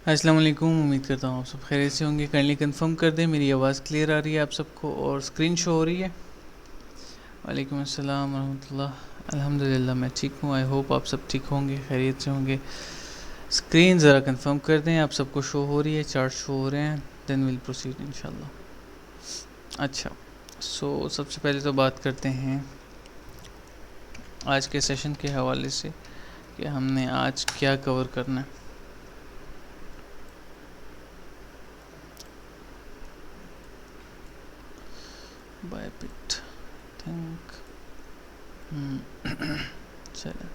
अस्सलाम वालेकुम। उम्मीद करता हूँ आप सब खैरियत से होंगे। काइंडली कंफर्म कर दें मेरी आवाज़ क्लियर आ रही है आप सबको और स्क्रीन शो हो रही है। वालेकुम अस्सलाम वरहमतुल्लाह। अल्हम्दुलिल्लाह मैं ठीक हूँ। आई होप आप सब ठीक होंगे, खैरियत से होंगे। स्क्रीन ज़रा कंफर्म कर दें आप सबको शो हो रही है, चार्ट शो हो रहे हैं, देन विल प्रोसीड इंशाल्लाह। अच्छा, सो सबसे पहले तो बात करते हैं आज के सेशन के हवाले से कि हमने आज क्या कवर करना है। बायबिट थिंक चलें,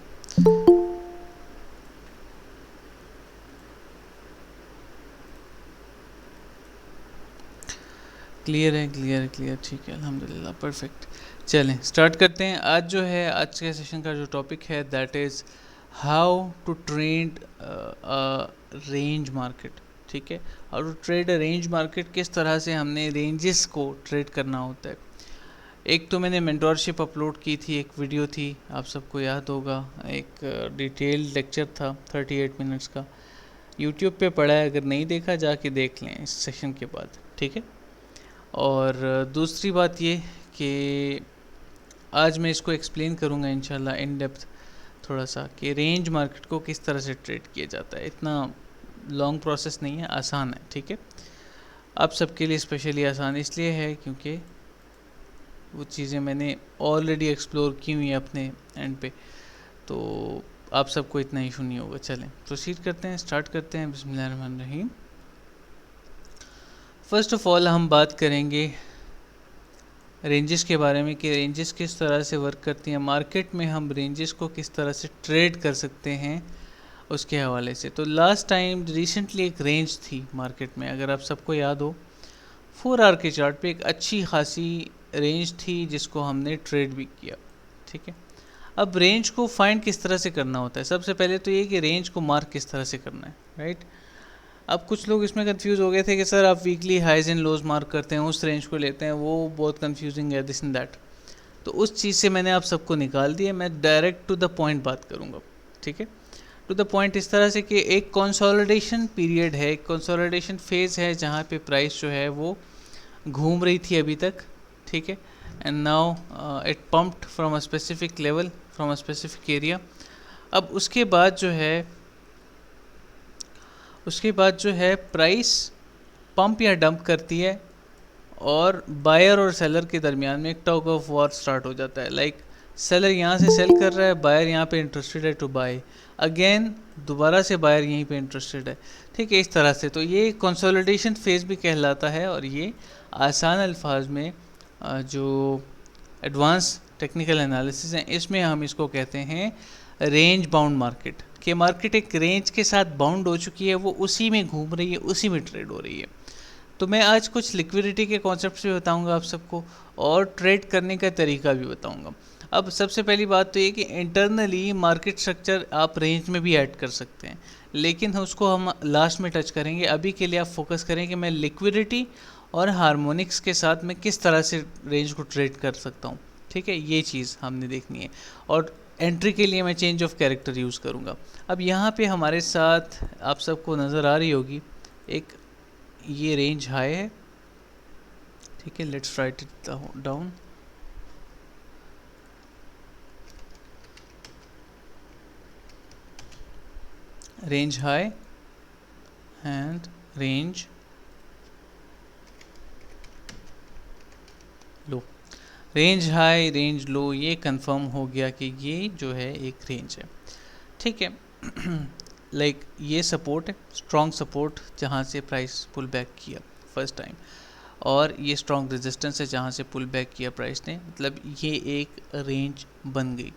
क्लियर है, क्लियर है, क्लियर, ठीक है, अल्हम्दुलिल्लाह, परफेक्ट। चलें स्टार्ट करते हैं। आज जो है, आज के सेशन का जो टॉपिक है that is how to trade range market. ठीक है, how to trade a range market, किस तरह से हमने रेंजेस को ट्रेड करना होता है। एक तो मैंने मेंटोरशिप अपलोड की थी, एक वीडियो थी, आप सबको याद होगा, एक डिटेल्ड लेक्चर था 38 मिनट्स का, यूट्यूब पे पड़ा है, अगर नहीं देखा जाके देख लें इस सेशन के बाद। ठीक है, और दूसरी बात ये कि आज मैं इसको एक्सप्लेन करूँगा इंशाल्लाह इन डेप्थ थोड़ा सा कि रेंज मार्केट को किस तरह से ट्रेड किया जाता है। इतना लॉन्ग प्रोसेस नहीं है, आसान है। ठीक है, आप सबके लिए स्पेशली आसान इसलिए है क्योंकि वो चीज़ें मैंने ऑलरेडी एक्सप्लोर की हुई हैं अपने एंड पे, तो आप सबको इतना इशू नहीं होगा। चलें प्रोसीड करते हैं, स्टार्ट करते हैं। बिस्मिल्लाहिर्रहमानिर्रहीम। फर्स्ट ऑफ ऑल हम बात करेंगे रेंजेस के बारे में कि रेंजेस किस तरह से वर्क करती हैं मार्केट में, हम रेंजेस को किस तरह से ट्रेड कर सकते हैं उसके हवाले से। तो लास्ट टाइम रिसेंटली एक रेंज थी मार्केट में, अगर आप सबको याद हो, 4 आवर के चार्ट पे एक अच्छी खासी रेंज थी जिसको हमने ट्रेड भी किया। ठीक है, अब रेंज को फाइंड किस तरह से करना होता है। सबसे पहले तो ये कि रेंज को मार्क किस तरह से करना है, राइट। अब कुछ लोग इसमें कंफ्यूज हो गए थे कि सर आप weekly highs and lows mark करते हैं, उस रेंज को लेते हैं, वो बहुत कंफ्यूजिंग है, दिस एंड दैट। तो उस चीज़ से मैंने आप सबको निकाल दिया, मैं डायरेक्ट टू द पॉइंट बात करूँगा। ठीक है, टू द पॉइंट इस तरह से कि एक कंसोलिडेशन पीरियड है, एक कंसोलिडेशन फेज़ है जहाँ पे प्राइस जो है वो घूम रही थी अभी तक। ठीक है, and now it pumped from a specific level, from a specific area. अब उसके बाद जो है प्राइस पंप या डंप करती है और बायर और सेलर के दरमियान में एक टग ऑफ वॉर स्टार्ट हो जाता है। लाइक सेलर यहाँ से सेल कर रहा है, बायर यहाँ पे इंटरेस्टेड है टू बाय अगेन, दोबारा से बायर यहीं पे इंटरेस्टेड है। ठीक है, इस तरह से तो ये कंसोलिडेशन फेज भी कहलाता है, और ये आसान अल्फाज में जो एडवांस टेक्निकल एनालिसिस हैं इसमें हम इसको कहते हैं रेंज बाउंड मार्केट। कि मार्केट एक रेंज के साथ बाउंड हो चुकी है, वो उसी में घूम रही है, उसी में ट्रेड हो रही है। तो मैं आज कुछ लिक्विडिटी के कॉन्सेप्ट्स भी बताऊंगा आप सबको, और ट्रेड करने का तरीका भी बताऊंगा। अब सबसे पहली बात तो ये कि इंटरनली मार्केट स्ट्रक्चर आप रेंज में भी ऐड कर सकते हैं, लेकिन उसको हम लास्ट में टच करेंगे। अभी के लिए आप फोकस करें कि मैं लिक्विडिटी और हार्मोनिक्स के साथ में किस तरह से रेंज को ट्रेड कर सकता हूँ। ठीक है, ये चीज़ हमने देखनी है, और एंट्री के लिए मैं चेंज ऑफ कैरेक्टर यूज़ करूँगा। अब यहाँ पे हमारे साथ आप सबको नज़र आ रही होगी एक ये रेंज हाई है। ठीक है, let's write it down. Range high and range low, range high range low, ये कंफर्म हो गया कि ये जो है एक रेंज है। ठीक है, लाइक ये सपोर्ट है, स्ट्रॉन्ग सपोर्ट जहाँ से प्राइस पुल बैक किया फर्स्ट टाइम, और ये स्ट्रॉन्ग रेजिस्टेंस है जहाँ से पुल बैक किया प्राइस ने, मतलब ये एक रेंज बन गई।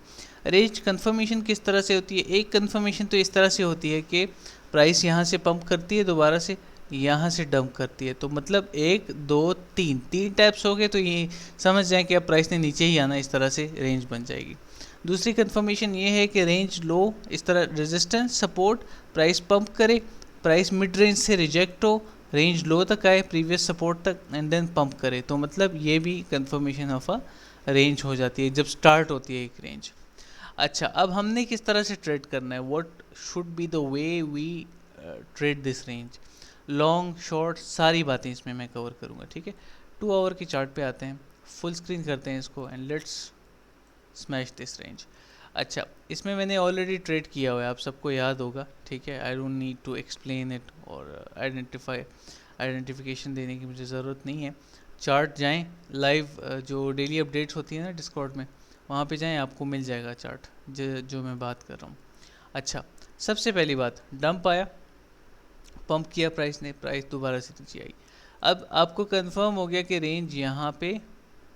रेंज कंफर्मेशन किस तरह से होती है? एक कंफर्मेशन तो इस तरह से होती है कि प्राइस यहाँ से पंप करती है, दोबारा से यहाँ से डंप करती है, तो मतलब 1 2 3 टाइप्स हो गए, तो ये समझ जाएं कि अब प्राइस ने नीचे ही आना, इस तरह से रेंज बन जाएगी। दूसरी कंफर्मेशन ये है कि रेंज लो, इस तरह रेजिस्टेंस सपोर्ट, प्राइस पंप करे, प्राइस मिड रेंज से रिजेक्ट हो, रेंज लो तक आए प्रीवियस सपोर्ट तक, एंड देन पंप करे, तो मतलब ये भी कंफर्मेशन ऑफ अ रेंज हो जाती है जब स्टार्ट होती है एक रेंज। अच्छा, अब हमने किस तरह से ट्रेड करना है, what should be the way we trade this range. Long short सारी बातें इसमें मैं कवर करूँगा, ठीक है। 2 आवर की चार्ट पे आते हैं, फुल स्क्रीन करते हैं इसको and let's smash this range. अच्छा, इसमें मैंने ऑलरेडी ट्रेड किया हुआ है, आप सबको याद होगा, ठीक है। I don't need to explain it और आइडेंटिफिकेशन देने की मुझे ज़रूरत नहीं है। चार्ट जाएं, लाइव जो डेली अपडेट्स होती है ना डिस्कॉर्ड में, वहाँ पे जाएं, आपको मिल जाएगा चार्ट जो मैं बात कर रहा हूँ। अच्छा, सबसे पहली बात, डंप आया, पंप किया प्राइस ने, प्राइस दोबारा से नीचे आई। अब आपको कंफर्म हो गया कि रेंज यहाँ पे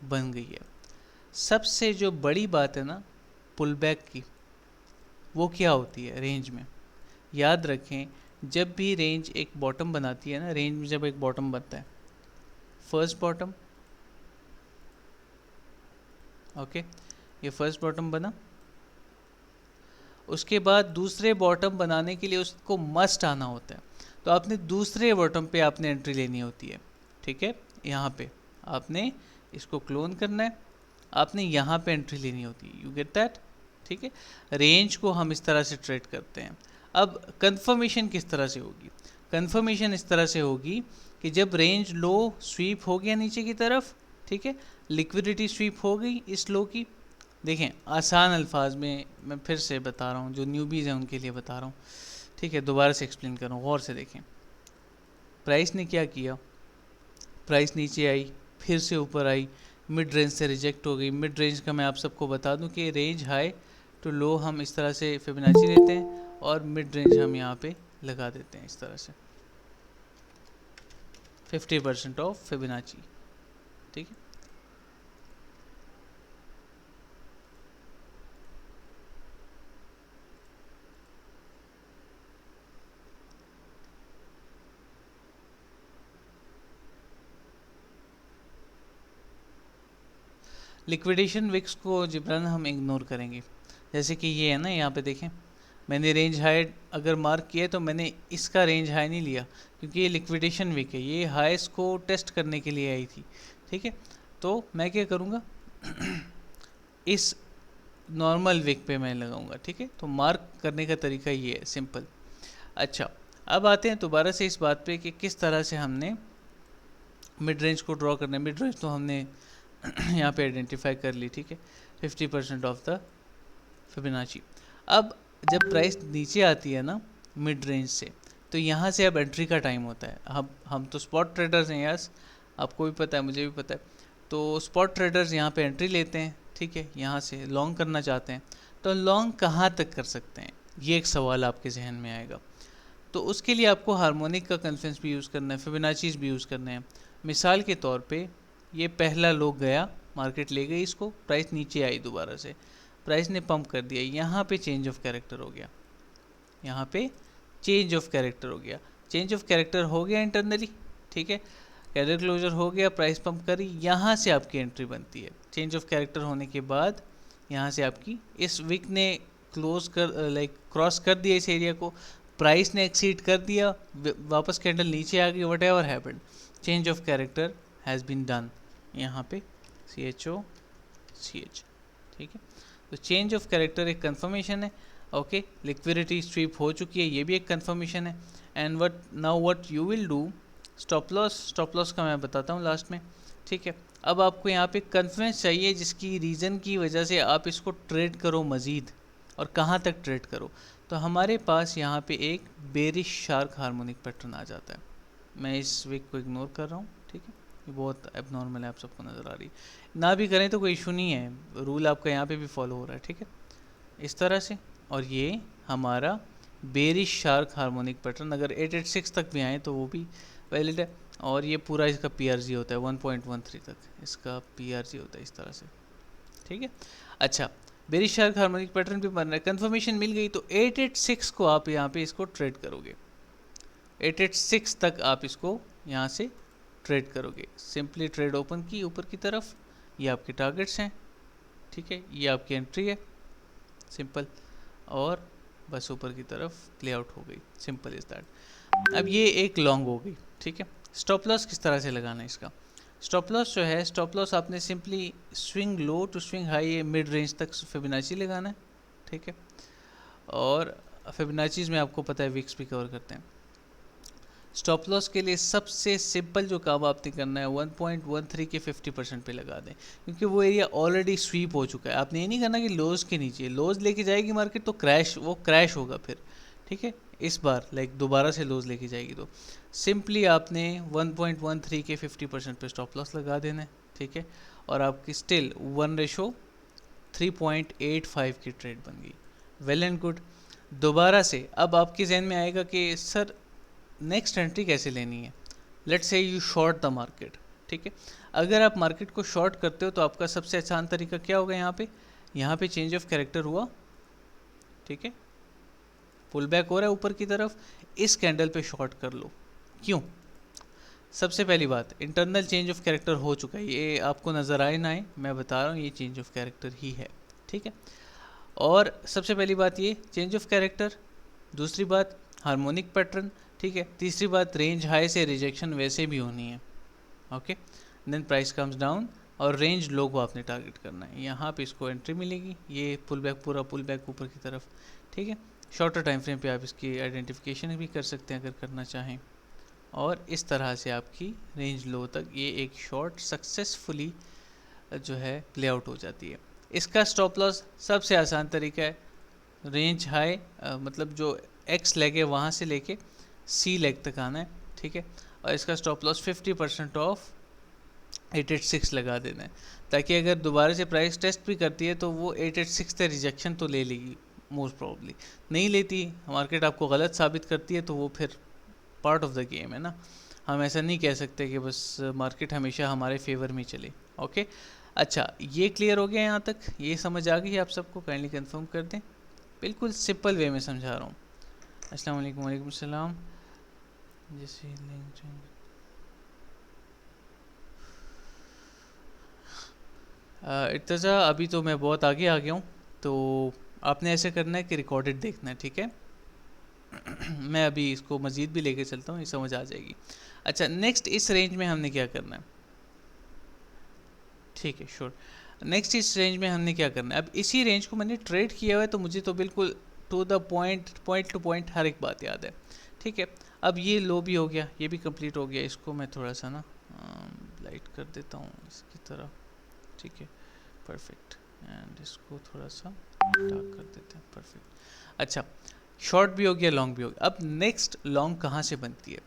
बन गई है। सबसे जो बड़ी बात है ना पुल बैक की, वो क्या होती है रेंज में, याद रखें, जब भी रेंज एक बॉटम बनाती है ना, रेंज में जब एक बॉटम बनता है, फर्स्ट बॉटम, ओके, ये फर्स्ट बॉटम बना, उसके बाद दूसरे बॉटम बनाने के लिए उसको मस्ट आना होता है, तो आपने दूसरे बॉटम पे आपने एंट्री लेनी होती है, ठीक है। यहाँ पे आपने इसको क्लोन करना है, आपने यहाँ पे एंट्री लेनी होती है, यू गेट दैट, ठीक है। रेंज को हम इस तरह से ट्रेड करते हैं। अब कंफर्मेशन किस तरह से होगी, कंफर्मेशन इस तरह से होगी कि जब रेंज लो स्वीप हो गया नीचे की तरफ, ठीक है, लिक्विडिटी स्वीप हो गई इस लो की। देखें, आसान अल्फाज में मैं फिर से बता रहा हूँ, जो न्यूबीज़ हैं उनके लिए बता रहा हूँ, ठीक है, दोबारा से एक्सप्लेन कर रहा हूँ, गौर से देखें। प्राइस ने क्या किया, प्राइस नीचे आई, फिर से ऊपर आई, मिड रेंज से रिजेक्ट हो गई। मिड रेंज का मैं आप सबको बता दूं कि रेंज हाई टू लो हम इस तरह से फिबोनाची लेते हैं और मिड रेंज हम यहाँ पे लगा देते हैं इस तरह से 50% ऑफ फिबोनाची, ठीक है। लिक्विडेशन विक्स को जिब्रान हम इग्नोर करेंगे। जैसे कि ये है ना, यहाँ पे देखें, मैंने रेंज हाई अगर मार्क किया तो मैंने इसका रेंज हाई नहीं लिया, क्योंकि ये लिक्विडेशन विक है, ये हाईस को टेस्ट करने के लिए आई थी, ठीक है। तो मैं क्या करूँगा इस नॉर्मल विक पे मैं लगाऊंगा, ठीक है। तो मार्क करने का तरीका ये है, सिंपल। अच्छा, अब आते हैं दोबारा से इस बात पे कि किस तरह से हमने मिड रेंज को ड्रॉ करना है। मिड रेंज तो हमने यहाँ पे आइडेंटिफाई कर ली, ठीक है, 50% ऑफ द फिबोनाची। अब जब प्राइस नीचे आती है ना मिड रेंज से, तो यहाँ से अब एंट्री का टाइम होता है। हम तो स्पॉट ट्रेडर्स हैं, यस, आपको भी पता है, मुझे भी पता है। तो स्पॉट ट्रेडर्स यहाँ पे एंट्री लेते हैं, ठीक है, यहाँ से लॉन्ग करना चाहते हैं, तो लॉन्ग कहाँ तक कर सकते हैं, ये एक सवाल आपके जहन में आएगा। तो उसके लिए आपको हार्मोनिक का कन्फ्लुएंस भी यूज़ करना है, फिबोनाचीज भी यूज़ करने हैं। मिसाल के तौर पे ये पहला लो गया, मार्केट ले गई इसको, प्राइस नीचे आई, दोबारा से प्राइस ने पंप कर दिया, यहाँ पे चेंज ऑफ कैरेक्टर हो गया, यहाँ पे चेंज ऑफ कैरेक्टर हो गया, चेंज ऑफ कैरेक्टर हो गया इंटरनली, ठीक है, कैंडल क्लोजर हो गया, प्राइस पंप करी, यहाँ से आपकी एंट्री बनती है। चेंज ऑफ कैरेक्टर होने के बाद यहाँ से आपकी इस वीक ने क्लोज कर क्रॉस कर दिया इस एरिया को, प्राइस ने एक्सीड कर दिया, वापस कैंडल नीचे आ गई, whatever happened, change of character has been done, यहाँ पे CHOCH, ठीक है। तो चेंज ऑफ कैरेक्टर एक कंफर्मेशन है, ओके। लिक्विडिटी स्वीप हो चुकी है, ये भी एक कंफर्मेशन है। And what you will do, stop loss का मैं बताता हूँ लास्ट में, ठीक है। अब आपको यहाँ पे कन्फिडेंस चाहिए जिसकी रीज़न की वजह से आप इसको ट्रेड करो मज़ीद, और कहाँ तक ट्रेड करो। तो हमारे पास यहाँ पे एक बेरिश शार्क हार्मोनिक पैटर्न आ जाता है। मैं इस वीक को इग्नोर कर रहा हूँ, ठीक है, ये बहुत एबनॉर्मल है, आप सबको नज़र आ रही है, ना भी करें तो कोई इशू नहीं है, रूल आपका यहाँ पे भी फॉलो हो रहा है, ठीक है, इस तरह से। और ये हमारा बेरिश शार्क हार्मोनिक पैटर्न अगर 886 तक भी आए तो वो भी वैलिड है। और ये पूरा इसका PRG होता है 1.13 तक, इसका PRG होता है इस तरह से, ठीक है। अच्छा, बेरिश शार्क हार्मोनिक पैटर्न भी बन रहा है, कंफर्मेशन मिल गई, तो 886 को आप यहाँ पे इसको ट्रेड करोगे, 886 तक आप इसको यहाँ से ट्रेड करोगे। सिंपली ट्रेड ओपन की ऊपर की तरफ, ये आपके टारगेट्स हैं, ठीक है, ये आपकी एंट्री है, सिंपल, और बस ऊपर की तरफ प्ले आउट हो गई, सिंपल इज दैट। अब ये एक लॉन्ग हो गई, ठीक है। स्टॉप लॉस किस तरह से लगाना है इसका, स्टॉप लॉस जो है, स्टॉप लॉस आपने simply swing low to swing high mid range तक फिबोनाची लगाना है, ठीक है। और फिबोनाचीज में आपको पता है विक्स भी कवर करते हैं, स्टॉप लॉस के लिए सबसे सिंपल जो काम आपने करना है 1.13 के 50% पे लगा दें, क्योंकि वो एरिया ऑलरेडी स्वीप हो चुका है। आपने ये नहीं करना कि लोज के नीचे, लोज लेके जाएगी मार्केट तो वो क्रैश होगा फिर, ठीक है। इस बार दोबारा से लोज लेके जाएगी तो सिंपली आपने 1.13 के 50% पे स्टॉप लॉस लगा देना है, ठीक है। और आपकी स्टिल 1:3.85 की ट्रेड बन गई, वेल एंड गुड। दोबारा से अब आपके जहन में आएगा कि सर नेक्स्ट एंट्री कैसे लेनी है। Let's say you short the market, ठीक है। अगर आप मार्केट को शॉर्ट करते हो तो आपका सबसे आसान तरीका क्या होगा, यहाँ पे चेंज ऑफ कैरेक्टर हुआ, ठीक है, पुल बैक हो रहा है ऊपर की तरफ, इस कैंडल पे शॉर्ट कर लो। क्यों? सबसे पहली बात, इंटरनल चेंज ऑफ कैरेक्टर हो चुका है, ये आपको नज़र आए ना आए मैं बता रहा हूँ, ये चेंज ऑफ कैरेक्टर ही है, ठीक है। और सबसे पहली बात ये चेंज ऑफ कैरेक्टर, दूसरी बात हार्मोनिक पैटर्न, ठीक है, तीसरी बात रेंज हाई से रिजेक्शन वैसे भी होनी है, okay. Then price comes down और रेंज लो को आपने टारगेट करना है, यहाँ पे इसको एंट्री मिलेगी, ये पुल बैक, पूरा पुल बैक ऊपर की तरफ, ठीक है। शॉर्टर टाइम फ्रेम पे आप इसकी आइडेंटिफिकेशन भी कर सकते हैं अगर करना चाहें, और इस तरह से आपकी रेंज लो तक ये एक शॉर्ट सक्सेसफुली जो है प्ले आउट हो जाती है। इसका स्टॉप लॉस सबसे आसान तरीका है, रेंज हाई मतलब जो एक्स लेग है वहाँ से लेके सी लेग तक आना है, ठीक है। और इसका स्टॉप लॉस 50% ऑफ 886 लगा देना है, ताकि अगर दोबारा से प्राइस टेस्ट भी करती है तो वो 886 से रिजेक्शन तो ले लेगी, मोस्ट प्रॉब्ली नहीं लेती, मार्केट आपको गलत साबित करती है तो वो फिर पार्ट ऑफ द गेम है ना। हम ऐसा नहीं कह सकते कि बस मार्केट हमेशा हमारे फेवर में चले, ओके। अच्छा, ये क्लियर हो गया यहाँ तक, ये समझ आ गई आप सबको? काइंडली कंफर्म कर दें, बिल्कुल सिंपल वे में समझा रहा हूँ। अस्सलाम वालेकुम। वालेकुम सलाम। जैसे इर्तज़ा, अभी तो मैं बहुत आगे आ गया हूँ, तो आपने ऐसे करना है कि रिकॉर्डेड देखना है, ठीक है। मैं अभी इसको मज़ीद भी लेके चलता हूँ, ये समझ आ जाएगी। अच्छा, नेक्स्ट इस रेंज में हमने क्या करना है, ठीक है, श्योर। नेक्स्ट इस रेंज में हमने क्या करना है, अब इसी रेंज को मैंने ट्रेड किया हुआ है तो मुझे तो बिल्कुल to the point, point to point हर एक बात याद है, ठीक है। अब ये लो भी हो गया, ये भी कंप्लीट हो गया, इसको मैं थोड़ा सा ना लाइट कर देता हूँ इसकी तरह, ठीक है, परफेक्ट। एंड इसको थोड़ा सा डार्क कर देते हैं, परफेक्ट। अच्छा, शॉर्ट भी हो गया, लॉन्ग भी हो गया। अब नेक्स्ट लॉन्ग कहाँ से बनती है,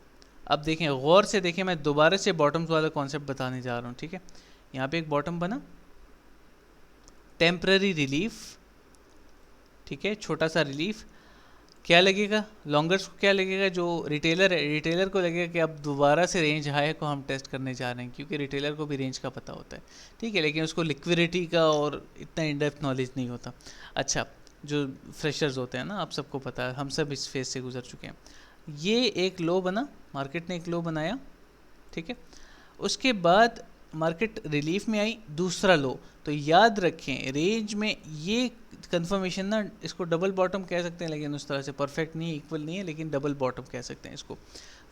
अब देखें, गौर से देखें, मैं दोबारा से बॉटम्स वाला कॉन्सेप्ट बताने जा रहा हूँ, ठीक है। यहाँ पे एक बॉटम बना, टेम्पररी रिलीफ, ठीक है, छोटा सा रिलीफ, क्या लगेगा लॉन्गर्स को, क्या लगेगा जो रिटेलर है, रिटेलर को लगेगा कि अब दोबारा से रेंज हाई को हम टेस्ट करने जा रहे हैं, क्योंकि रिटेलर को भी रेंज का पता होता है, ठीक है, लेकिन उसको लिक्विडिटी का और इतना इन डेप्थ नॉलेज नहीं होता। अच्छा, जो फ्रेशर्स होते हैं ना, आप सबको पता है, हम सब इस फेज से गुजर चुके हैं। ये एक लो बना, मार्केट ने एक लो बनाया, ठीक है। उसके बाद मार्केट रिलीफ में आई, दूसरा लो, तो याद रखें रेंज में ये कंफर्मेशन ना, इसको डबल बॉटम कह सकते हैं, लेकिन उस तरह से परफेक्ट नहीं, इक्वल नहीं है, लेकिन डबल बॉटम कह सकते हैं इसको।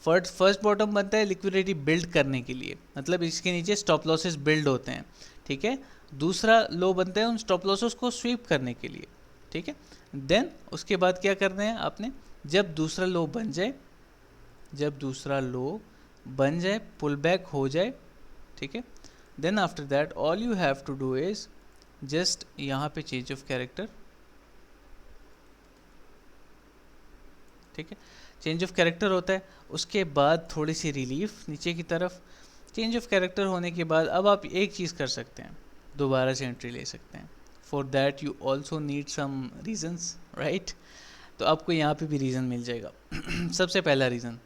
फर्स्ट बॉटम बनता है लिक्विडिटी बिल्ड करने के लिए, मतलब इसके नीचे स्टॉप लॉसेस बिल्ड होते हैं, ठीक है। दूसरा लो बनता है उन स्टॉप लॉसेस को स्वीप करने के लिए, ठीक है। देन उसके बाद क्या करना है आपने, जब दूसरा लो बन जाए, जब दूसरा लो बन जाए, पुल बैक हो जाए, ठीक है, then after that all you have to do is just यहाँ पे चेंज ऑफ कैरेक्टर, ठीक है, चेंज ऑफ कैरेक्टर होता है, उसके बाद थोड़ी सी रिलीफ नीचे की तरफ, चेंज ऑफ कैरेक्टर होने के बाद अब आप एक चीज़ कर सकते हैं, दोबारा से एंट्री ले सकते हैं। For that you also need some reasons, right. तो आपको यहाँ पे भी रीज़न मिल जाएगा। सबसे पहला रीज़न,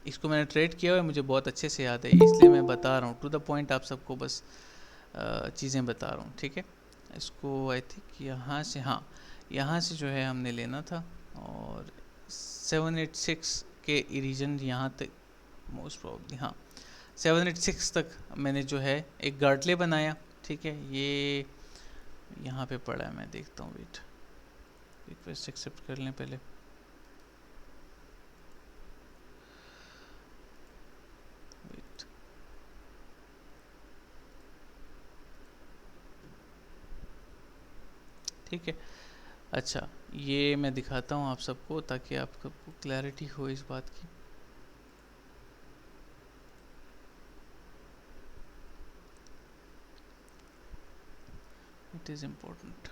इसको मैंने ट्रेड किया हुआ है, मुझे बहुत अच्छे से याद है, इसलिए मैं बता रहा हूँ टू द पॉइंट, आप सबको बस चीज़ें बता रहा हूँ, ठीक है। इसको आई थिंक यहाँ से, हाँ, यहाँ से जो है हमने लेना था, और 786 के रीजन यहाँ तक मोस्ट प्रॉब्ली, हाँ 786 तक मैंने जो है एक गार्टले बनाया, ठीक है। ये यहाँ पे पड़ा है, मैं देखता हूँ, वेट, रिक्वेस्ट एक्सेप्ट कर लें पहले। ठीक है, अच्छा, ये मैं दिखाता हूँ आप सबको ताकि आपको क्लैरिटी हो इस बात की। It is important.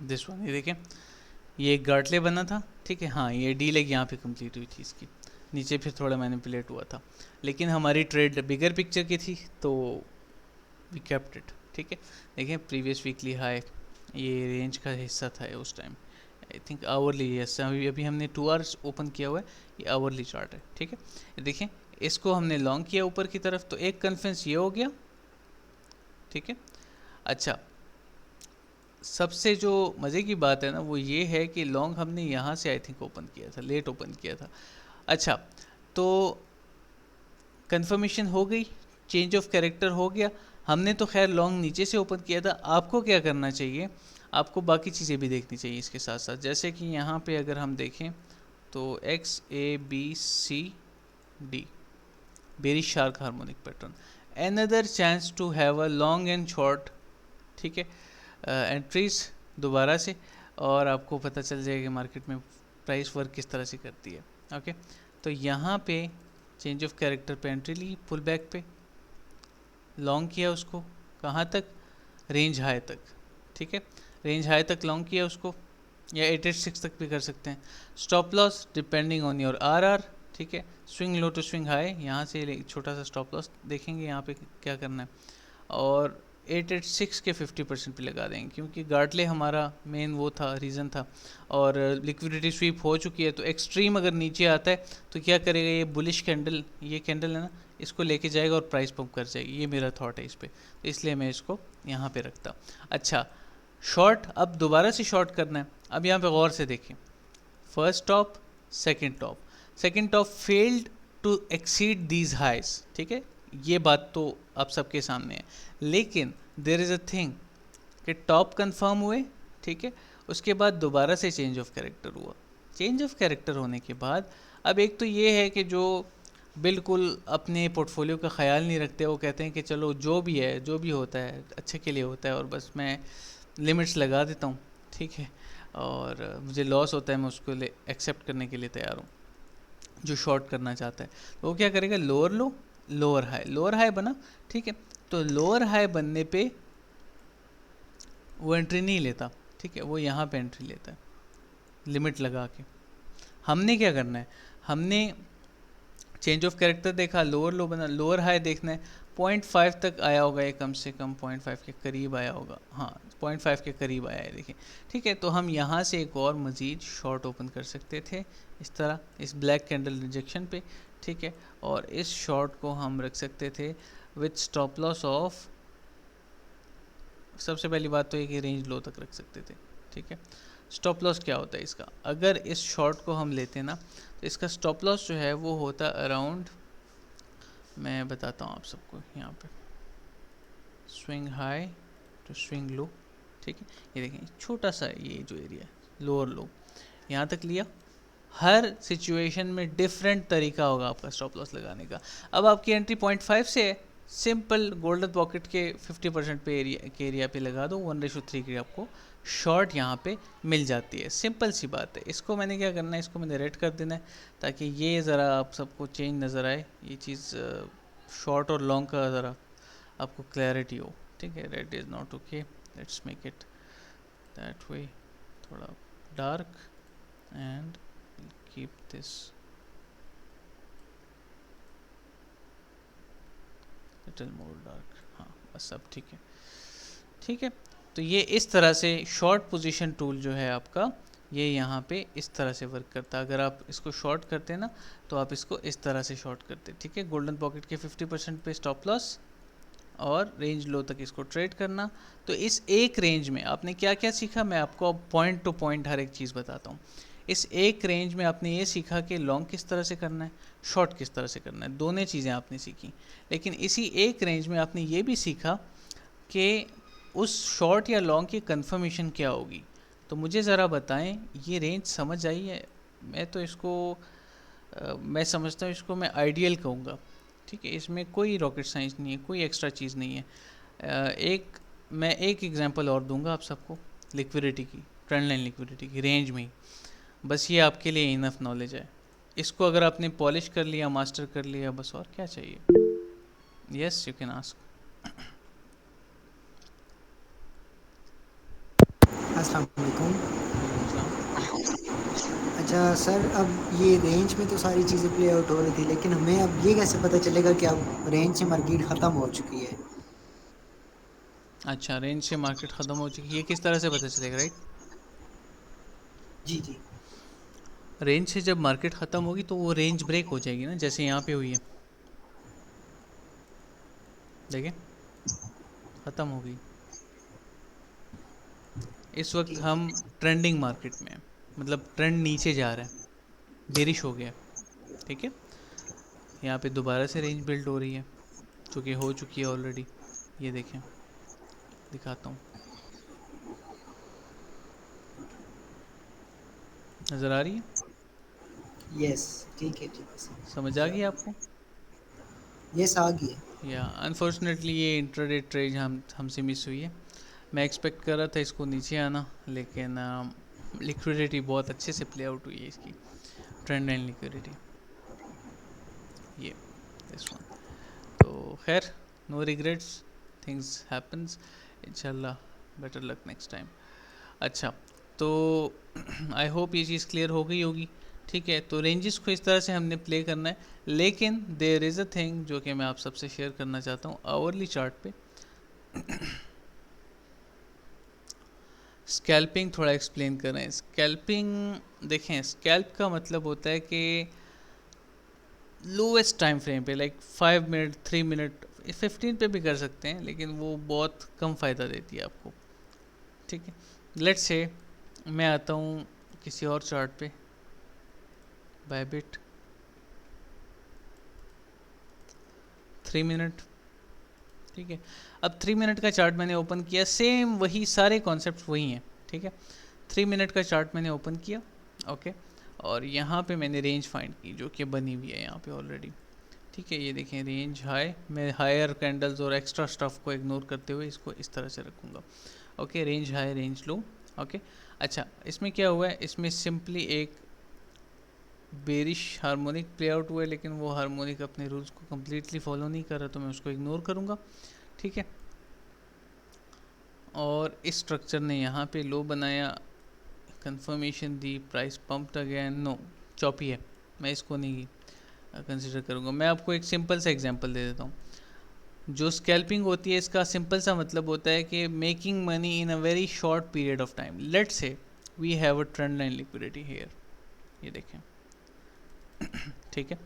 This one, ये देखें, ये एक गार्टले बना था, ठीक है। हाँ, ये डी लेग यहाँ पे कंप्लीट हुई थी इसकी, नीचे फिर थोड़ा मैनिपुलेट हुआ था, लेकिन हमारी ट्रेड बिगर पिक्चर की थी तो वी केप्ट इट, ठीक है। देखें, प्रीवियस वीकली हाई, ये रेंज का हिस्सा था उस time. I think hourly, yes, अभी अभी हमने 2 आवर्स ओपन किया हुआ है, ये आवरली चार्ट है, ठीक है। देखें, इसको हमने लॉन्ग किया ऊपर की तरफ, तो एक कन्फ्रेंस ये हो गया, ठीक है। अच्छा, सबसे जो मज़े की बात है ना वो ये है कि लॉन्ग हमने यहाँ से आई थिंक ओपन किया था, लेट ओपन किया था। अच्छा, तो कंफर्मेशन हो गई, चेंज ऑफ कैरेक्टर हो गया। हमने तो खैर लॉन्ग नीचे से ओपन किया था, आपको क्या करना चाहिए, आपको बाकी चीज़ें भी देखनी चाहिए इसके साथ साथ। जैसे कि यहाँ पे अगर हम देखें तो X A B C D, very shark harmonic pattern, another chance to have a long and short, ठीक है, एंट्रीज दोबारा से, और आपको पता चल जाएगा मार्केट में प्राइस वर्क किस तरह से करती है। ओके, तो यहाँ पे चेंज ऑफ कैरेक्टर पे एंट्री ली, पुल बैक पे लॉन्ग किया उसको, कहाँ तक, रेंज हाई तक, ठीक है। रेंज हाई तक लॉन्ग किया उसको, या 886 तक भी कर सकते हैं। Stop loss depending on your RR, ठीक है। Swing low to swing high, यहाँ से एक छोटा सा स्टॉप लॉस देखेंगे यहाँ पे क्या करना है, और 886 के 50% पे लगा देंगे, क्योंकि गार्टले हमारा मेन वो था, रीज़न था, और लिक्विडिटी स्वीप हो चुकी है। तो एक्सट्रीम अगर नीचे आता है तो क्या करेगा, ये बुलिश कैंडल, ये कैंडल है ना, इसको लेके जाएगा और प्राइस पंप कर जाएगी, ये मेरा थॉट है इस पर, तो इसलिए मैं इसको यहाँ पे रखता। अच्छा, शॉर्ट, अब दोबारा से शॉर्ट करना है। अब यहाँ पे गौर से देखिए, first top, second top failed to exceed these highs, ठीक है, ये बात तो आप सबके सामने है। लेकिन देर इज़ अ थिंग कि टॉप कंफर्म हुए, ठीक है, उसके बाद दोबारा से चेंज ऑफ कैरेक्टर हुआ। चेंज ऑफ कैरेक्टर होने के बाद अब एक तो ये है कि जो बिल्कुल अपने पोर्टफोलियो का ख्याल नहीं रखते, वो कहते हैं कि चलो जो भी है, जो भी होता है अच्छे के लिए होता है, और बस मैं लिमिट्स लगा देता हूँ, ठीक है, और मुझे लॉस होता है मैं उसको एक्सेप्ट करने के लिए तैयार हूँ। जो शॉर्ट करना चाहता है तो वो क्या करेगा, लोअर लो, लोअर हाई बना, ठीक है, तो लोअर हाई बनने पे वो एंट्री नहीं लेता, ठीक है, वो यहाँ पे एंट्री लेता है लिमिट लगा के। हमने क्या करना है, हमने चेंज ऑफ कैरेक्टर देखा, लोअर लो बना, लोअर हाई देखना है, 0.5 तक आया होगा ये, कम से कम 0.5 के करीब आया होगा, हाँ 0.5 के करीब आया है, देखिए, ठीक है। तो हम यहाँ से एक और मज़ीद शॉर्ट ओपन कर सकते थे इस तरह, इस ब्लैक कैंडल रिजेक्शन पे, ठीक है, और इस शॉर्ट को हम रख सकते थे विथ स्टॉप लॉस ऑफ, सबसे पहली बात तो ये कि रेंज लो तक रख सकते थे, ठीक है। स्टॉप लॉस क्या होता है इसका, अगर इस शॉर्ट को हम लेते ना तो इसका स्टॉप लॉस जो है वो होता अराउंड, मैं बताता हूँ आप सबको, यहाँ पे swing high to swing low, ठीक है, ये देखें छोटा सा ये जो एरिया है लोअर लो, यहाँ तक लिया। हर सिचुएशन में डिफरेंट तरीका होगा आपका स्टॉप लॉस लगाने का। अब आपकी एंट्री 0.5 से है, सिंपल गोल्डन पॉकेट के 50% पे एरिया पे लगा दो, 1:3 की आपको शॉर्ट यहाँ पे मिल जाती है, सिंपल सी बात है। इसको मैंने क्या करना है, इसको मैंने रेड कर देना है ताकि ये ज़रा आप सबको चेंज नज़र आए, ये चीज़ शॉर्ट और लॉन्ग का ज़रा आपको क्लैरिटी हो, ठीक है। Red is not okay, let's make it that way, थोड़ा dark, and keep this little more dark, हाँ बस अब ठीक है, ठीक है। तो ये इस तरह से शॉर्ट पोजीशन टूल जो है आपका, ये यहाँ पे इस तरह से वर्क करता है। अगर आप इसको शॉर्ट करते हैं ना तो आप इसको इस तरह से शॉर्ट करते हैं, ठीक है। गोल्डन पॉकेट के 50% पे स्टॉप लॉस और रेंज लो तक इसको ट्रेड करना। तो इस एक रेंज में आपने क्या क्या सीखा, मैं आपको पॉइंट टू पॉइंट हर एक चीज़ बताता हूँ। इस एक रेंज में आपने ये सीखा कि लॉन्ग किस तरह से करना है, शॉर्ट किस तरह से करना है, दोनों चीज़ें आपने सीखी। लेकिन इसी एक रेंज में आपने ये भी सीखा कि उस शॉर्ट या लॉन्ग की कंफर्मेशन क्या होगी। तो मुझे ज़रा बताएं, ये रेंज समझ आई है? मैं तो इसको मैं समझता हूँ इसको मैं आइडियल कहूँगा। ठीक है, इसमें कोई रॉकेट साइंस नहीं है, कोई एक्स्ट्रा चीज़ नहीं है। मैं एक एग्जांपल और दूंगा आप सबको, लिक्विडिटी की, ट्रेंड लाइन लिक्विडिटी की रेंज में ही। बस ये आपके लिए इनफ नॉलेज है। इसको अगर आपने पॉलिश कर लिया, मास्टर कर लिया, बस और क्या चाहिए। Yes, you can ask. अस्सलाम वालेकुम। वालेकुम अस्सलाम। अच्छा सर, अब ये रेंज में तो सारी चीज़ें प्ले आउट हो रही थी, लेकिन हमें अब ये कैसे पता चलेगा कि अब रेंज से मार्केट ख़त्म हो चुकी है? अच्छा, रेंज से मार्केट ख़त्म हो चुकी है, ये किस तरह से पता चलेगा, राइट? जी जी। रेंज से जब मार्केट ख़त्म होगी तो वो रेंज ब्रेक हो जाएगी ना, जैसे यहाँ पे हुई है। देखिए, ख़त्म हो गई। इस वक्त ठीक हम है। ट्रेंडिंग मार्केट में हैं, मतलब ट्रेंड नीचे जा रहा है, बेरिश हो गया। ठीक है, यहाँ पे दोबारा से रेंज बिल्ड हो रही है, जो कि हो चुकी है ऑलरेडी। ये देखें, दिखाता हूँ, नज़र आ रही है? यस। ठीक है, ठीक है सर, समझ आ नज़र आ गई रही आपको? है। यस, आ गई है। या अनफॉर्चुनेटली ये इंट्राडे ट्रेड हमसे मिस हुई है। मैं एक्सपेक्ट कर रहा था इसको नीचे आना, लेकिन लिक्विडिटी बहुत अच्छे से प्ले आउट हुई है इसकी, ट्रेंड एंड लिक्विडिटी, ये दिस वन। तो खैर, नो रिग्रेट्स, थिंग्स हैपन्स, इंशाल्लाह बेटर लक नेक्स्ट टाइम। अच्छा, तो आई होप ये चीज़ क्लियर हो गई होगी। ठीक है, तो रेंजेस को इस तरह से हमने प्ले करना है, लेकिन देयर इज़ अ थिंग जो कि मैं आप सबसे शेयर करना चाहता हूँ। आवरली चार्ट पे स्कैल्पिंग थोड़ा एक्सप्लेन करें। स्कैल्पिंग देखें, स्कैल्प का मतलब होता है कि लोवेस्ट टाइम फ्रेम पे, लाइक 5 मिनट, 3 मिनट, 15 पे भी कर सकते हैं, लेकिन वो बहुत कम फ़ायदा देती है आपको। ठीक है, लेट्स से मैं आता हूँ किसी और चार्ट पे, बायबिट 3 मिनट। ठीक है, अब 3 मिनट का चार्ट मैंने ओपन किया, सेम वही सारे कॉन्सेप्ट वही हैं। ठीक है, 3 मिनट का चार्ट मैंने ओपन किया, ओके, और यहाँ पे मैंने रेंज फाइंड की जो कि बनी हुई है यहाँ पे ऑलरेडी। ठीक है, ये देखें रेंज हाई, मैं हायर कैंडल्स और एक्स्ट्रा स्टफ को इग्नोर करते हुए इसको इस तरह से रखूँगा। ओके, रेंज हाई, रेंज लो। ओके, अच्छा, इसमें क्या हुआ है, इसमें सिंपली एक बेरिश हार्मोनिक प्ले आउट हुआ है, लेकिन वो हार्मोनिक अपने रूल्स को कम्प्लीटली फॉलो नहीं कर रहा, तो मैं उसको इग्नोर करूँगा। ठीक है, और इस स्ट्रक्चर ने यहाँ पे लो बनाया, कंफर्मेशन दी, price pumped again, no, choppy है, मैं इसको नहीं कंसिडर करूँगा। मैं आपको एक सिंपल सा एग्जांपल दे देता हूँ। जो स्कैल्पिंग होती है, इसका सिंपल सा मतलब होता है कि making money in a very short period of time. Let's say we have a trend line liquidity here, ये देखें। ठीक है,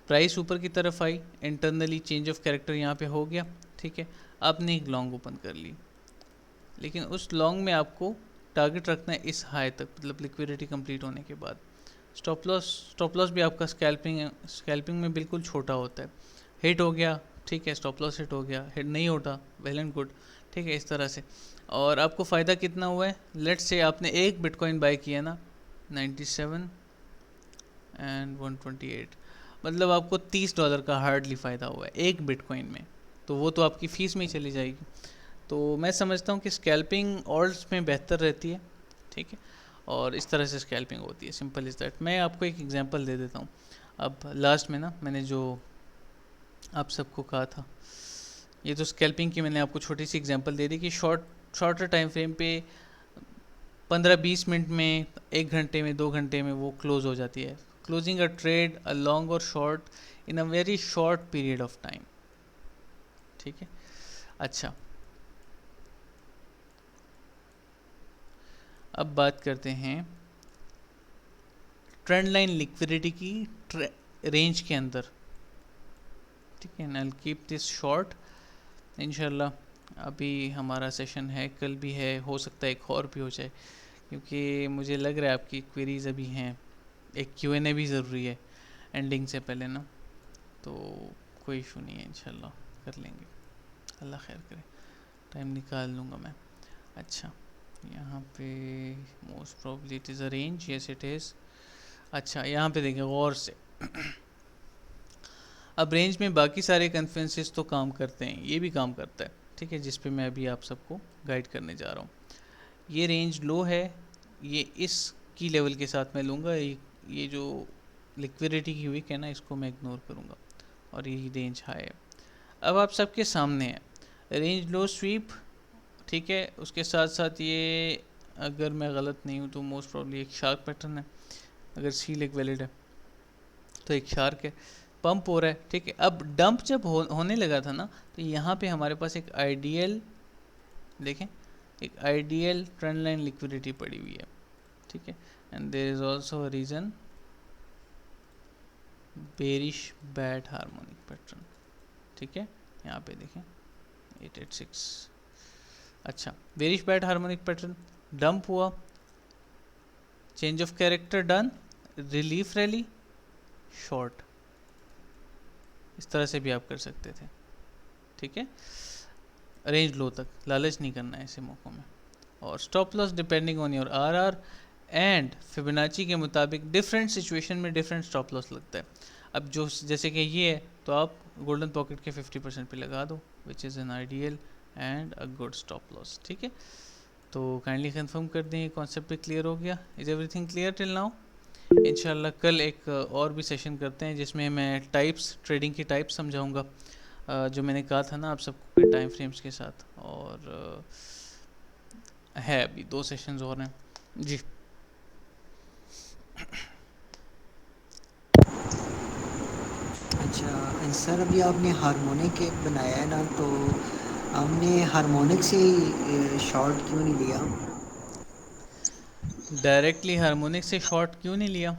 प्राइस ऊपर की तरफ आई, इंटरनली चेंज ऑफ कैरेक्टर यहाँ पे हो गया। ठीक है, आपने एक लॉन्ग ओपन कर ली, लेकिन उस लॉन्ग में आपको टारगेट रखना है इस हाई तक, मतलब लिक्विडिटी कंप्लीट होने के बाद। स्टॉप लॉस भी आपका स्कैल्पिंग में बिल्कुल छोटा होता है। हिट हो गया, ठीक है, स्टॉप लॉस हिट हो गया, हिट नहीं होता, वेल एंड गुड। ठीक है, इस तरह से। और आपको फ़ायदा कितना हुआ है, लेट्स से आपने एक बिटकॉइन बाय किया ना, 97 एंड 128, मतलब आपको $30 का हार्डली फ़ायदा हुआ है एक बिटकॉइन में, तो वो तो आपकी फ़ीस में ही चली जाएगी। तो मैं समझता हूँ कि स्कैल्पिंग ऑल्ट्स में बेहतर रहती है। ठीक है, और इस तरह से स्कैल्पिंग होती है, सिंपल इज़ दैट। मैं आपको एक एग्जांपल दे देता हूँ। अब लास्ट में ना मैंने जो आप सबको कहा था, ये तो स्कैल्पिंग की मैंने आपको छोटी सी एग्जांपल दे दी कि शॉर्टर टाइम फ्रेम पे 15-20 मिनट में, 1 घंटे में, 2 घंटे में वो क्लोज हो जाती है। Closing a trade a long और short in a very short period of time. ठीक है, अच्छा, अब बात करते हैं ट्रेंड लाइन लिक्विडिटी की रेंज के अंदर। ठीक है, आई कीप दिस शॉर्ट, इंशाल्लाह। अभी हमारा सेशन है, कल भी है, हो सकता है एक और भी हो जाए, क्योंकि मुझे लग रहा है आपकी क्वेरीज अभी हैं। एक Q&A भी ज़रूरी है एंडिंग से पहले ना, तो कोई इशू नहीं है, इंशाल्लाह कर लेंगे, अल्लाह खैर करे, टाइम निकाल लूँगा मैं। अच्छा, यहाँ पे most probably it is a range, yes it is. अच्छा, यहाँ पे देखें गौर से, अब रेंज में बाकी सारे कन्फ्लुएंसेस तो काम करते हैं, ये भी काम करता है, ठीक है, जिस पे मैं अभी आप सबको गाइड करने जा रहा हूँ। ये रेंज लो है, ये इस की लेवल के साथ मैं लूँगा, ये जो लिक्विडिटी की वीक है ना, इसको मैं इग्नोर करूँगा, और ये रेंज हाई है। अब आप सबके सामने है रेंज लो स्वीप, ठीक है, उसके साथ साथ ये, अगर मैं गलत नहीं हूँ तो मोस्ट प्रॉब्ली एक शार्क पैटर्न है, अगर सी लेग वैलिड है तो एक शार्क है, पंप हो रहा है, ठीक है। अब डंप जब होने लगा था ना, तो यहाँ पे हमारे पास एक आइडियल, देखें, एक आइडियल ट्रेंड लाइन लिक्विडिटी पड़ी हुई है, ठीक है, and there is also a region bearish bat harmonic pattern, ठीक है, यहाँ पे देखें 886। अच्छा, bearish bat harmonic pattern, dump हुआ, change of character done, relief rally, short, इस तरह से भी आप कर सकते थे, ठीक है। रेंज लो तक लालच नहीं करना है ऐसे मौक़ों में, और stop loss depending on your RR and Fibonacci के मुताबिक डिफरेंट सिचुएशन में डिफरेंट स्टॉप लॉस लगता है। अब जो जैसे कि ये है, तो आप गोल्डन पॉकेट के 50% पे लगा दो, which is an ideal and a good stop loss, ठीक है। तो काइंडली कंफर्म कर दें, कॉन्सेप्ट भी क्लियर हो गया, is everything clear till now. इंशाल्लाह कल एक और भी सेशन करते हैं जिसमें मैं टाइप्स, ट्रेडिंग की टाइप्स समझाऊंगा, जो मैंने कहा था ना आप सबको टाइम फ्रेम्स के साथ, और है अभी 2 सेशंस और हैं जी। अच्छा सर, अभी आपने हार्मोनिक एक बनाया है ना, तो हमने हार्मोनिक से ही शॉर्ट क्यों नहीं लिया? डायरेक्टली हार्मोनिक से शॉर्ट क्यों नहीं लिया?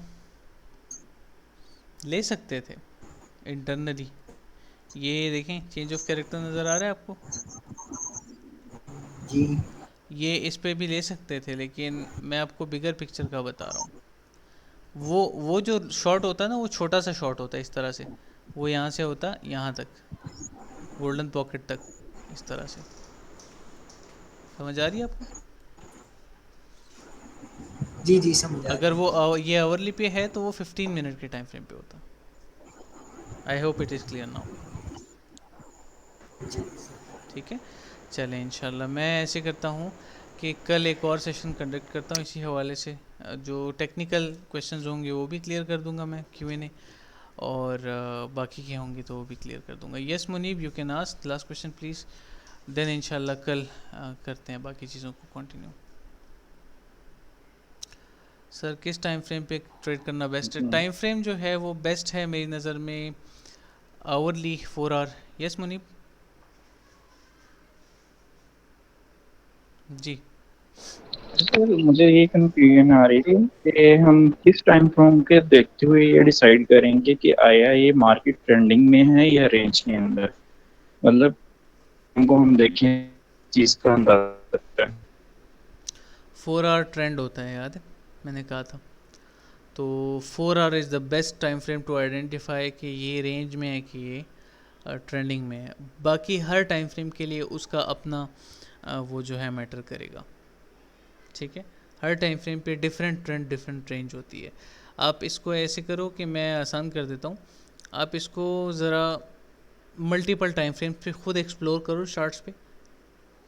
ले सकते थे इंटरनली, ये देखें चेंज ऑफ कैरेक्टर नज़र आ रहा है आपको, जी। ये इस पे भी ले सकते थे, लेकिन मैं आपको बिगर पिक्चर का बता रहा हूँ। वो जो शॉट होता है ना, वो छोटा सा शॉट होता है इस तरह से, वो यहाँ से होता यहाँ तक, गोल्डन पॉकेट तक, इस तरह से, समझ आ रही है आपको? जी जी, समझ आ अगर रही वो है। ये आवरली पे है तो वो 15 मिनट के टाइम फ्रेम पे होता। I hope it is clear now, ठीक है। चलें, इंशाल्लाह मैं ऐसे करता हूँ कि कल एक और सेशन कंडक्ट करता हूँ इसी हवाले से, जो टेक्निकल क्वेश्चंस होंगे वो भी क्लियर कर दूंगा मैं, Q&A, और बाकी के होंगे तो वो भी क्लियर कर दूंगा। Yes Munib, you can ask last question please, then इंशाल्लाह कल करते हैं बाकी चीज़ों को कंटिन्यू। सर किस टाइम फ्रेम पे ट्रेड करना बेस्ट है? टाइम फ्रेम जो है वो बेस्ट है मेरी नज़र में hourly 4 hour. Yes Munib ji. Sir मुझे ये कंफ्यूजन आ रही थी कि हम किस टाइम फ्रेम के देखते हुए ये डिसाइड करेंगे कि आया ये मार्केट ट्रेंडिंग में है या रेंज के अंदर, मतलब हमको हम देखें चीज़ का अंदाजा सकता है। 4 आवर ट्रेंड होता है, याद है मैंने कहा था, तो 4 hour is the best time frame to identify कि ये रेंज में है कि ये ट्रेंडिंग में है। बाकी हर टाइम फ्रेम के लिए उसका अपना वो जो है मैटर करेगा, ठीक है। हर टाइम फ्रेम पे डिफरेंट ट्रेंड, डिफरेंट रेंज होती है। आप इसको ऐसे करो कि मैं आसान कर देता हूँ, आप इसको ज़रा मल्टीपल टाइम फ्रेम्स पे खुद एक्सप्लोर करो चार्ट्स पे,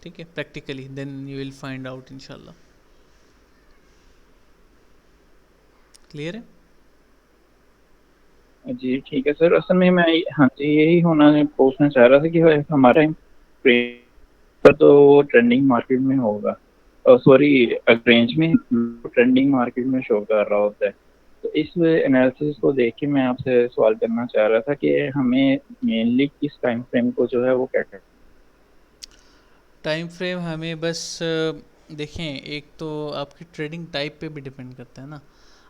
ठीक है, practically, then you will find out इंशाल्लाह। क्लियर है? जी ठीक है सर, असल में मैं, हाँ जी, यही होना पूछना चाह रहा था कि हमारा पर तो ट्रेंडिंग मार्केट में होगा, सॉरी रेंज में ट्रेंडिंग मार्केट में शो कर रहा होता है। तो इस एनालिसिस को देख के मैं आपसे सवाल करना चाह रहा था कि हमें मेनली किस टाइम फ्रेम को जो है वो क्या कहते टाइम फ्रेम हमें बस देखें, एक तो आपकी ट्रेडिंग टाइप पे भी डिपेंड करता है ना,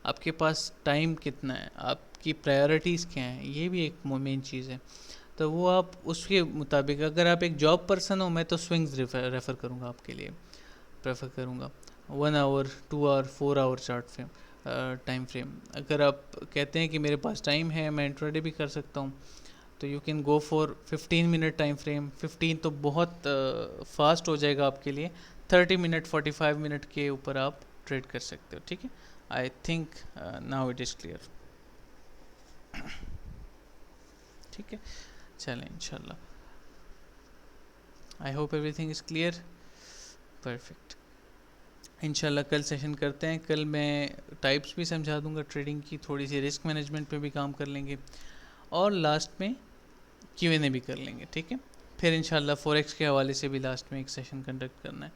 आपके पास टाइम कितना है, आपकी प्रायोरिटीज़ क्या हैं, ये भी एक मेन चीज़ है। तो वो आप उसके मुताबिक, अगर आप एक जॉब पर्सन हो, मैं तो स्विंग्स रेफ़र करूँगा आपके लिए, प्रेफर करूँगा 1 hour, 2 hour, 4 hour chart frame, time frame. अगर आप कहते हैं कि मेरे पास टाइम है, मैं इंट्राडे भी कर सकता हूँ, तो you can go for 15 minute time frame. 15 तो बहुत फास्ट हो जाएगा आपके लिए, 30 मिनट, 45 मिनट के ऊपर आप ट्रेड कर सकते हो, ठीक है। I think now it is clear, ठीक है, चलें इंशाल्लाह। I hope everything is clear. Perfect. इंशाल्लाह कल सेशन करते हैं। कल मैं टाइप्स भी समझा दूंगा ट्रेडिंग की, थोड़ी सी रिस्क मैनेजमेंट पे भी काम कर लेंगे, और लास्ट में Q&A भी कर लेंगे, ठीक है। फिर इंशाल्लाह फॉरेक्स के हवाले से भी लास्ट में एक सेशन कंडक्ट करना है,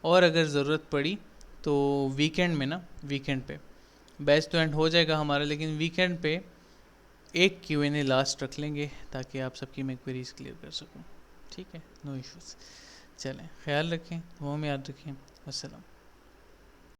और अगर ज़रूरत पड़ी तो वीकेंड में ना, वीकेंड पे बैच तो एंड हो जाएगा हमारा, लेकिन वीकेंड पे एक Q&A लास्ट रख लेंगे ताकि आप सबकी मैं क्वेरीज क्लियर कर सकूँ, ठीक है। No issues. चलें, ख्याल रखें, दुआ में याद रखें। अस्सलाम।